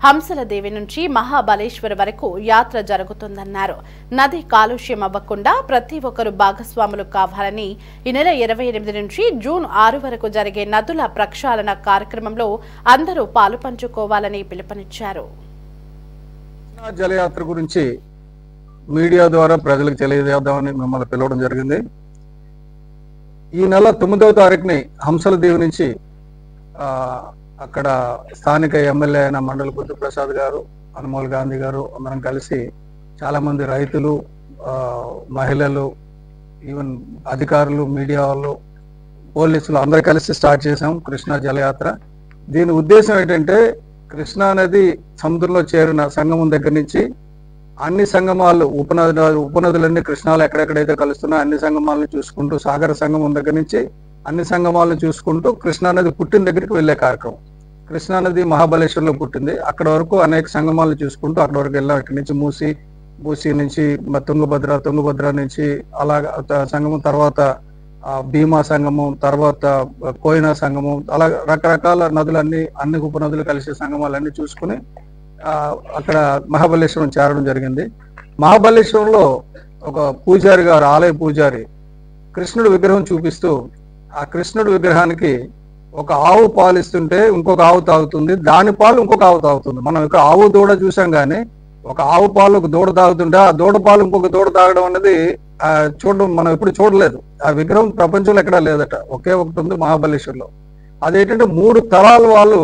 హంసల దేవి నుంచి మహాబలేశ్వర వరకు యాత్ర జరుగుతుందన్నారు. నది కాలుష్యం అవ్వకుండా ప్రతి ఒక్కరూ భాగస్వాములు కావాలని ఈ నెల 28 నుంచి జూన్ 6 వరకు జరిగే నదుల ప్రక్షాళన కార్యక్రమంలో అందరూ పాలుపంచుకోవాలని పిలుపునిచ్చారు. జలయాత్ర గురించి మీడియా ద్వారా ప్రజలకు తెలియజేద్దామని మిమ్మల్ని పిలవడం జరిగింది. ఈ నెల 9వ తారీఖుని హంసల దేవి నుంచి అక్కడ స్థానిక ఎమ్మెల్యే అయిన మండలి బుద్ధప్రసాద్ గారు, అనుమోల్ గాంధీ గారు అందరం కలిసి చాలా మంది రైతులు, మహిళలు, ఈవెన్ అధికారులు, మీడియా వాళ్ళు, పోలీసులు అందరూ కలిసి స్టార్ట్ చేశాం కృష్ణా జలయాత్ర. దీని ఉద్దేశం ఏంటంటే కృష్ణా నది సముద్రంలో చేరిన సంగమం దగ్గర నుంచి అన్ని సంగమాలు ఉపనదులన్నీ కృష్ణాలు ఎక్కడెక్కడైతే కలుస్తున్నాయో అన్ని సంగమాలను చూసుకుంటూ, సాగర సంగమం దగ్గర నుంచి అన్ని సంగమాలను చూసుకుంటూ కృష్ణానది పుట్టిన దగ్గరికి వెళ్లే కార్యక్రమం. కృష్ణానది మహాబలేశ్వర్లో పుట్టింది. అక్కడ వరకు అనేక సంగమాలను చూసుకుంటూ అక్కడ వరకు వెళ్ళాం. ఇక్కడి నుంచి మూసి నుంచి తుంగభద్ర నుంచి అలాగా సంగమం, తర్వాత భీమా సంగమం, తర్వాత కోయినా సంగమం, అలా రకరకాల నదులన్నీ, అన్ని ఉపనదులు కలిసే సంగమాలన్నీ చూసుకుని అక్కడ మహాబలేశ్వరం చేరడం జరిగింది. మహాబలేశ్వరంలో ఒక పూజారి గారు, ఆలయ పూజారి కృష్ణుడు విగ్రహం చూపిస్తూ ఆ కృష్ణుడు విగ్రహానికి ఒక ఆవు పాలు ఇస్తుంటే ఇంకొక ఆవు తాగుతుంది, దాని పాలు ఇంకొక ఆవు తాగుతుంది. మనం ఇక్కడ ఆవు దూడ చూసాం కానీ ఒక ఆవు పాలు ఒక దూడ తాగుతుంటే ఆ దూడ పాలు ఇంకొక దూడ తాగడం అనేది చూడడం మనం ఎప్పుడు చూడలేదు. ఆ విగ్రహం ప్రపంచంలో ఎక్కడా లేదట, ఒకే ఒకటి ఉంది మహాబలేశ్వర్లో. అదేంటంటే 3 తరాల వాళ్ళు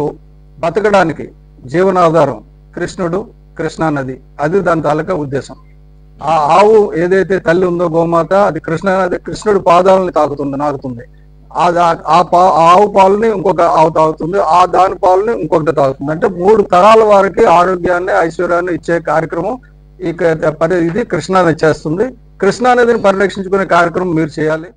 బతకడానికి జీవనాధారం కృష్ణుడు, కృష్ణా నది, అది దాని తాలూకా ఉద్దేశం. ఆ ఆవు ఏదైతే తల్లి ఉందో గోమాత, అది కృష్ణుడి పాదాలని నాకుతుంది. ఆవు పాలని ఇంకొక ఆవు తాగుతుంది, దాని పాలని ఇంకొకటి తాగుతుంది. అంటే 3 తరాల వారికి ఆరోగ్యాన్ని, ఐశ్వర్యాన్ని ఇచ్చే కార్యక్రమం ఇది కృష్ణానది చేస్తుంది. కృష్ణానదిని పరిరక్షించుకునే కార్యక్రమం మీరు చేయాలి.